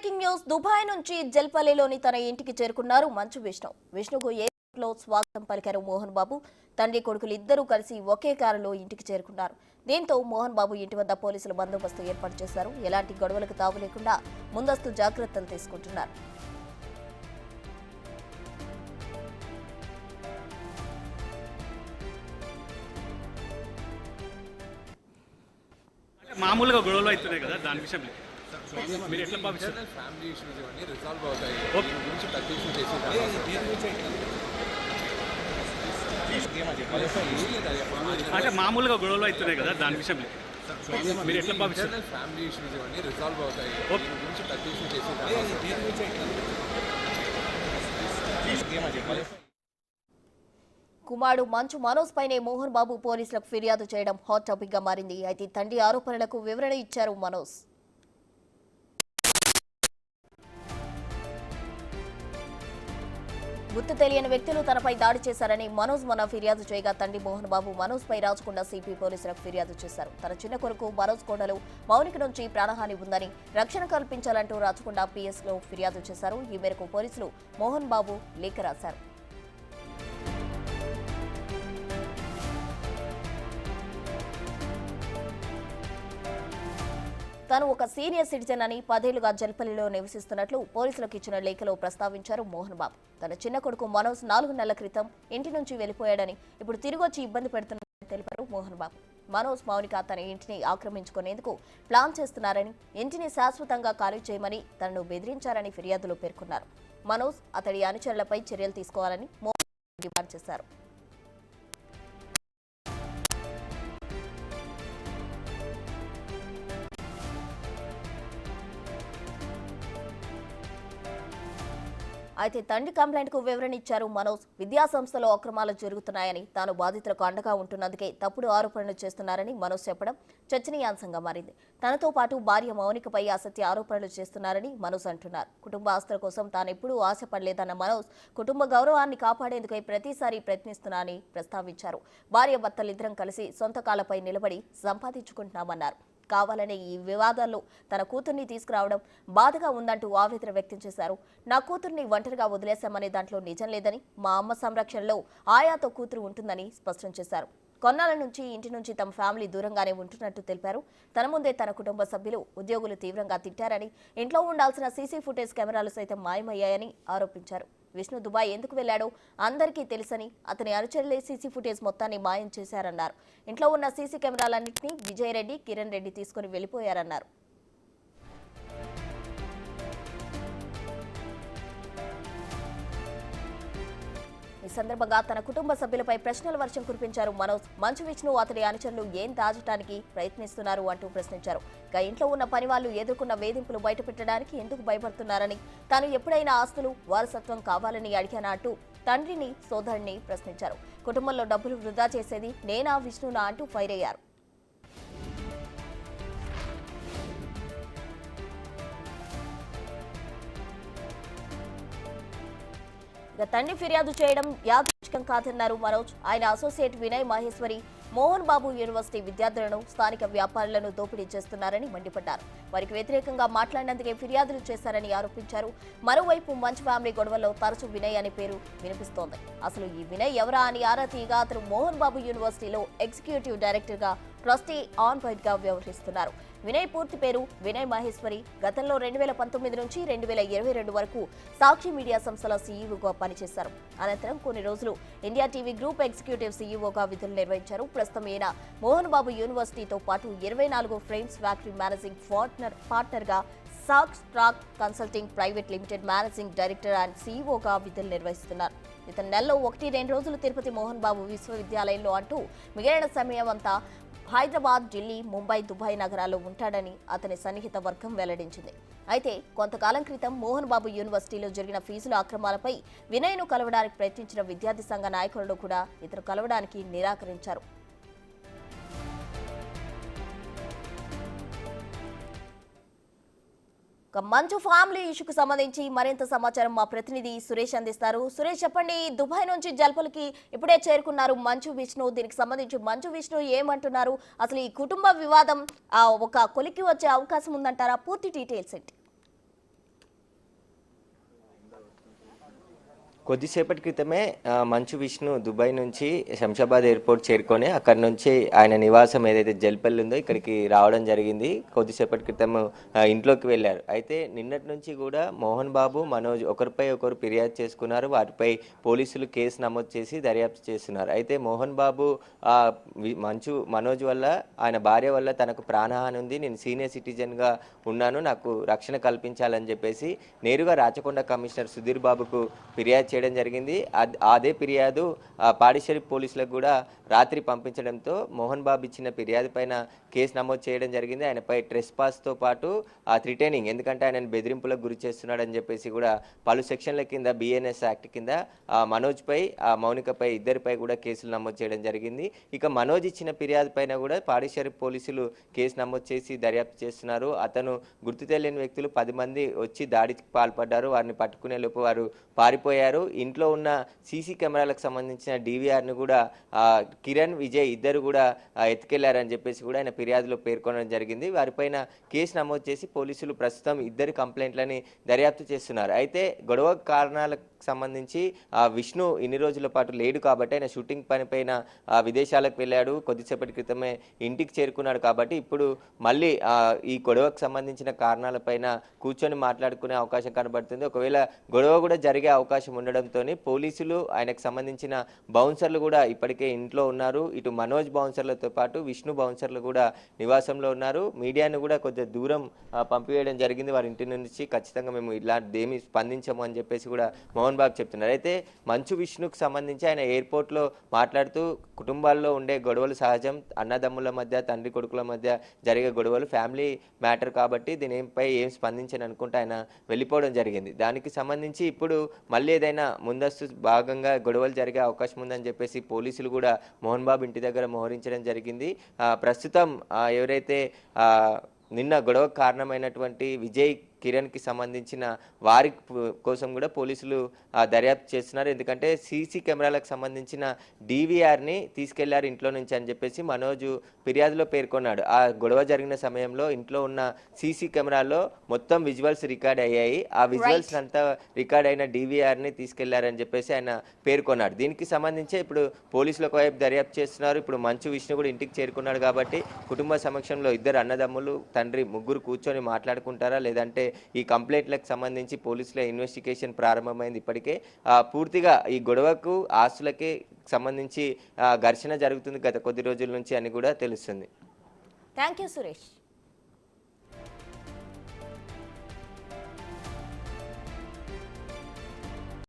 Breaking news Dubai నుంచి జల్పల్లిలోని తన ఇంటికి చేరుకున్నారు మంచు విష్ణు. విష్ణుకు ఎయిర్పోర్ట్లో స్వాగతం పలికారు మోహన్ బాబు. తండ్రి కొడుకులు ఇద్దరూ కలిసి ఒకే కారులో ఇంటికి చేరుకున్నారు. దీంతో మోహన్ బాబు ఇంటి వద్ద పోలీసులు బందోబస్తు ఏర్పాటు చేశారు. ఎలాంటి గొడవలకు తావు లేకుండా ముందస్తు జాగ్రత్తలు తీసుకుంటున్నారు. మామూలుగా గొడవలు అవుతున్నాయి కదా, దాని విషయంలో మీరు ఎట్లా భావిస్తారు? ఫ్యామిలీ ఇష్యూస్ ఇవన్నీ రిజాల్వ్ అవుతాయి. దీని గురించి పెద్ద ఇష్యూ అంటే మామూలుగా గొడవలు అవుతున్నాయి కదా, దాని విషయంలో మీరు ఎట్లా భావిస్తారు? ఫ్యామిలీ ఇష్యూస్ ఇవన్నీ రిజాల్వ్ అవుతాయి. దీని గురించి పెద్ద ఇష్యూ కుమారుడు మంచు మనోజ్ పైనే మోహన్ బాబు పోలీసులకు ఫిర్యాదు చేయడం హాట్ టాపిక్ గా మారింది. అయితే తండ్రి ఆరోపణలకు వివరణ ఇచ్చారు మనోజ్. గుర్తు తెలియని వ్యక్తులు తనపై దాడి చేశారని మనోజ్ ఫిర్యాదు చేయగా తండ్రి మోహన్ బాబు మనోజ్ పై రాచకొండ సిపి పోలీసులకు ఫిర్యాదు చేశారు. తన చిన్న కొడుకు మనోజ్ కొండలు మౌనిక నుంచి ప్రాణహాని ఉందని రక్షణ కల్పించాలంటూ రాచకొండ పిఎస్ లో ఫిర్యాదు చేశారు. ఈ మేరకు పోలీసులు మోహన్ బాబు లేఖ రాశారు. తాను ఒక సీనియర్ సిటిజన్ అని 10 ఏళ్లుగా జల్పల్లిలో నివసిస్తున్నట్లు పోలీసులకు ఇచ్చిన లేఖలో ప్రస్తావించారు మోహన్ బాబు. తన చిన్న కొడుకు మనోజ్ 4 నెలల క్రితం ఇంటి నుంచి వెళ్లిపోయాడని, ఇప్పుడు తిరిగొచ్చి ఇబ్బంది పెడుతున్నారని తెలిపారు మోహన్ బాబు. మనోజ్ మౌనిక తన ఇంటిని ఆక్రమించుకునేందుకు ప్లాన్ చేస్తున్నారని, ఇంటిని శాశ్వతంగా ఖాళీ చేయమని తనను బెదిరించారని ఫిర్యాదులో పేర్కొన్నారు. మనోజ్ అతడి అనుచరులపై చర్యలు తీసుకోవాలని మోహన్ డిమాండ్ చేశారు. అయితే తండ్రి కంప్లైంట్ కు వివరణ ఇచ్చారు మనోజ్. విద్యాసంస్థలో అక్రమాలు జరుగుతున్నాయని, తాను బాధితులకు అండగా ఉంటున్నందుకే తప్పుడు ఆరోపణలు చేస్తున్నారని మనోజ్ చెప్పడం చర్చనీయాంశంగా మారింది. తనతో పాటు భార్య మౌనికపై అసత్య ఆరోపణలు చేస్తున్నారని మనోజ్ అంటున్నారు. కుటుంబ ఆస్తుల కోసం తానెప్పుడూ ఆశపడలేదన్న మనోజ్ కుటుంబ గౌరవాన్ని కాపాడేందుకై ప్రతిసారి ప్రయత్నిస్తున్నారని ప్రస్తావించారు. భార్య భర్తలిద్దరం కలిసి సొంత కాళ్లపై నిలబడి సంపాదించుకుంటున్నామన్నారు. కావాలనే ఈ వివాదాల్లో తన కూతుర్ని తీసుకురావడం బాధగా ఉందంటూ ఆవేదన వ్యక్తం చేశారు. నా కూతుర్ని ఒంటరిగా వదిలేశామనే దాంట్లో నిజం లేదని, మా అమ్మ సంరక్షణలో ఆయాతో కూతురు ఉంటుందని స్పష్టం చేశారు. కొన్నాళ్ల నుంచి ఇంటి నుంచి తమ ఫ్యామిలీ దూరంగానే ఉంటున్నట్టు తెలిపారు. తన ముందే తన కుటుంబ సభ్యులు, ఉద్యోగులు తీవ్రంగా తిట్టారని, ఇంట్లో ఉండాల్సిన సీసీ ఫుటేజ్ కెమెరాలు సైతం మాయమయ్యాయని ఆరోపించారు. విష్ణు దుబాయ్ ఎందుకు వెళ్లాడో అందరికీ తెలుసని, అతని అనుచరులే సీసీ ఫుటేజ్ మొత్తాన్ని మాయం చేశారన్నారు. ఇంట్లో ఉన్న సీసీ కెమెరాలన్నింటినీ విజయ్ రెడ్డి, కిరణ్ రెడ్డి తీసుకుని వెళ్లిపోయారన్నారు. ఈ సందర్భంగా తన కుటుంబ సభ్యులపై ప్రశ్నల వర్షం కురిపించారు మనోజ్. మంచు విష్ణు అతడి అనుచరులు ఏం దాచడానికి ప్రయత్నిస్తున్నారు అంటూ ప్రశ్నించారు. ఇక ఇంట్లో ఉన్న పని వాళ్లు ఎదుర్కొన్న వేధింపులు బయటపెట్టడానికి ఎందుకు భయపడుతున్నారని, తాను ఎప్పుడైనా ఆస్తులు వారసత్వం కావాలని అడిగానా అంటూ తండ్రిని, సోదరుడిని ప్రశ్నించారు. కుటుంబంలో డబ్బులు వృధా చేసేది నేనా, విష్ణునా అంటూ ఫైర్ అయ్యారు. ఇక తండ్రి ఫిర్యాదు చేయడం యాదృచ్ఛికం కాదన్నారు మనోజ్. ఆయన అసోసియేట్ వినయ్ మహేశ్వరి మోహన్ బాబు యూనివర్సిటీ విద్యార్థులను, స్థానిక వ్యాపారులను దోపిడీ చేస్తున్నారని మండిపడ్డారు. వారికి వ్యతిరేకంగా మాట్లాడినందుకే ఫిర్యాదులు చేశారని ఆరోపించారు. మరోవైపు మంచు ఫ్యామిలీ గొడవల్లో తరచూ వినయ్ అనే పేరు వినిపిస్తోంది. అసలు ఈ వినయ్ ఎవరా అని ఆరా తీయగా అతను మోహన్ బాబు యూనివర్సిటీలో ఎగ్జిక్యూటివ్ డైరెక్టర్ గా, ట్రస్టీ ఆన్ వైట్ గా వ్యవహరిస్తున్నారు. వినయ్ పూర్తి పేరు వినయ్ మహేశ్వరి. గతంలో 2019 నుంచి 2022 వరకు సాక్షి మీడియా సంస్థల సీఈఓగా పనిచేశారు. అనంతరం కొన్ని రోజులు ఇండియా టీవీ గ్రూప్ ఎగ్జిక్యూటివ్ సీఈఓగా విధులు నిర్వహించారు. ప్రస్తుతం ఈయన మోహన్ బాబు యూనివర్సిటీతో పాటు 24 ఫ్రేమ్స్ ఫ్యాక్టరీ మేనేజింగ్ పార్ట్నర్ గా, sax track consulting private limited managing director and సీఈఓగా విధులు నిర్వహిస్తున్నారు. ఇతను నెలలో 1-2 రోజులు తిరుపతి మోహన్ బాబు విశ్వవిద్యాలయంలో అంటూ మిగిలిన సమయం అంతా హైదరాబాద్, ఢిల్లీ, ముంబై, దుబాయ్ నగరాల్లో ఉంటాడని అతని సన్నిహిత వర్గం వెల్లడించింది. అయితే కొంతకాలం క్రితం మోహన్ బాబు యూనివర్సిటీలో జరిగిన ఫీజుల అక్రమాలపై వినయ్ను కలవడానికి ప్రయత్నించిన విద్యార్థి సంఘ నాయకులను కూడా ఇతను కలవడానికి నిరాకరించారు. మంచు ఫ్యామిలీ ఇష్యూకు సంబంధించి మరింత సమాచారం మా ప్రతినిధి సురేష్ అందిస్తారు. సురేష్, చెప్పండి, దుబాయ్ నుంచి జల్పల్లికి ఇప్పుడే చేరుకున్నారు మంచు విష్ణు. దీనికి సంబంధించి మంచు విష్ణు ఏమంటున్నారు? అసలు ఈ కుటుంబ వివాదం ఒక కొలికి వచ్చే అవకాశం ఉందంటారా? పూర్తి డీటెయిల్స్ ఏంటి? కొద్దిసేపటి క్రితమే మంచు విష్ణు దుబాయ్ నుంచి శంషాబాద్ ఎయిర్పోర్ట్ చేరుకొని అక్కడి నుంచి ఆయన నివాసం ఏదైతే జల్పల్లి ఉందో ఇక్కడికి రావడం జరిగింది. కొద్దిసేపటి క్రితం ఇంట్లోకి వెళ్ళారు. అయితే నిన్నటి నుంచి కూడా మోహన్ బాబు, మనోజ్ ఒకరిపై ఒకరు ఫిర్యాదు చేసుకున్నారు. వాటిపై పోలీసులు కేసు నమోదు చేసి దర్యాప్తు చేస్తున్నారు. అయితే మోహన్ బాబు మనోజ్ వల్ల, ఆయన భార్య వల్ల తనకు ప్రాణహాని ఉంది, నేను సీనియర్ సిటిజన్గా ఉన్నాను, నాకు రక్షణ కల్పించాలని చెప్పేసి నేరుగా రాచకొండ కమిషనర్ సుధీర్ బాబుకు ఫిర్యాదు చేయడం జరిగింది. అదే ఫిర్యాదు పాడిశ్శేరి పోలీసులకు కూడా రాత్రి పంపించడంతో మోహన్ బాబు ఇచ్చిన ఫిర్యాదు పైన కేసు నమోదు చేయడం జరిగింది. ఆయనపై ట్రెస్ పాస్తో పాటు థ్రిటైనింగ్, ఎందుకంటే ఆయనను బెదిరింపులకు గురి చేస్తున్నాడని చెప్పేసి కూడా పలు సెక్షన్ల కింద BNS యాక్ట్ కింద మనోజ్పై, మౌనికపై ఇద్దరిపై కూడా కేసులు నమోదు చేయడం జరిగింది. ఇక మనోజ్ ఇచ్చిన ఫిర్యాదు పైన కూడా పాడిశ్శేరి పోలీసులు కేసు నమోదు చేసి దర్యాప్తు చేస్తున్నారు. అతను గుర్తు తెలియని వ్యక్తులు 10 మంది వచ్చి దాడికి పాల్పడ్డారు. వారిని పట్టుకునే లోపు వారు పారిపోయారు. ఇంట్లో ఉన్న సీసీ కెమెరాలకు సంబంధించిన DVRను కూడా కిరణ్, విజయ్ ఇద్దరు కూడా ఎత్తుకెళ్లారని చెప్పేసి కూడా ఆయన ఫిర్యాదులో పేర్కొనడం జరిగింది. వారిపైన కేసు నమోదు చేసి పోలీసులు ప్రస్తుతం ఇద్దరి కంప్లైంట్లని దర్యాప్తు చేస్తున్నారు. అయితే గొడవ కారణాలకు సంబంధించి విష్ణు ఇన్ని రోజుల పాటు లేడు కాబట్టి, ఆయన షూటింగ్ పనిపైన విదేశాలకు వెళ్ళాడు, కొద్దిసేపటి క్రితమే ఇంటికి చేరుకున్నాడు కాబట్టి ఇప్పుడు మళ్ళీ ఈ గొడవకు సంబంధించిన కారణాలపైన కూర్చొని మాట్లాడుకునే అవకాశం కనబడుతుంది. ఒకవేళ గొడవ కూడా జరిగే అవకాశం ఉండడంతో పోలీసులు, ఆయనకు సంబంధించిన బౌన్సర్లు కూడా ఇప్పటికే ఇంట్లో ఉన్నారు. ఇటు మనోజ్ బౌన్సర్లతో పాటు విష్ణు బౌన్సర్లు కూడా నివాసంలో ఉన్నారు. మీడియాను కూడా కొద్దిగా దూరం పంపివేయడం జరిగింది. వారి ఇంటి నుంచి ఖచ్చితంగా మేము ఇలాంటిదేమీ స్పందించము అని చెప్పేసి కూడా మోహన్ బాబు చెప్తున్నారు. అయితే మంచు విష్ణుకు సంబంధించి ఆయన ఎయిర్పోర్ట్లో మాట్లాడుతూ కుటుంబాల్లో ఉండే గొడవలు సహజం, అన్నదమ్ముల మధ్య, తండ్రి కొడుకుల మధ్య జరిగే గొడవలు ఫ్యామిలీ మ్యాటర్ కాబట్టి దీనిపై ఏం స్పందించని అనుకుంటే ఆయన వెళ్ళిపోవడం జరిగింది. దానికి సంబంధించి ఇప్పుడు మళ్ళీ ఏదైనా ముందస్తు భాగంగా గొడవలు జరిగే అవకాశం ఉందని చెప్పేసి పోలీసులు కూడా మోహన్ బాబు ఇంటి దగ్గర మోహరించడం జరిగింది. ప్రస్తుతం ఎవరైతే నిన్న గొడవ కారణమైనటువంటి విజయ్, కిరణ్కి సంబంధించిన వారి కోసం కూడా పోలీసులు దర్యాప్తు చేస్తున్నారు. ఎందుకంటే సీసీ కెమెరాలకు సంబంధించిన DVRని తీసుకెళ్లారు ఇంట్లో నుంచి అని చెప్పేసి మనోజ్ ఫిర్యాదులో పేర్కొన్నాడు. ఆ గొడవ జరిగిన సమయంలో ఇంట్లో ఉన్న సీసీ కెమెరాలో మొత్తం విజువల్స్ రికార్డ్ అయ్యాయి. ఆ విజువల్స్ అంతా రికార్డ్ అయిన DVRని తీసుకెళ్లారని చెప్పేసి ఆయన పేర్కొన్నాడు. దీనికి సంబంధించి ఇప్పుడు పోలీసులు ఒకవైపు దర్యాప్తు చేస్తున్నారు. ఇప్పుడు మంచు విష్ణు కూడా ఇంటికి చేరుకున్నాడు కాబట్టి కుటుంబ సమక్షంలో ఇద్దరు అన్నదమ్ములు, తండ్రి ముగ్గురు కూర్చొని మాట్లాడుకుంటారా, లేదంటే ఈ కంప్లైంట్లకు సంబంధించి పోలీసుల ఇన్వెస్టిగేషన్ ప్రారంభమైంది. ఇప్పటికే పూర్తిగా ఈ గొడవకు, ఆస్తులకి సంబంధించి ఘర్షణ జరుగుతుంది గత కొద్ది రోజుల నుంచి అని కూడా తెలుస్తుంది. Thank you Suresh.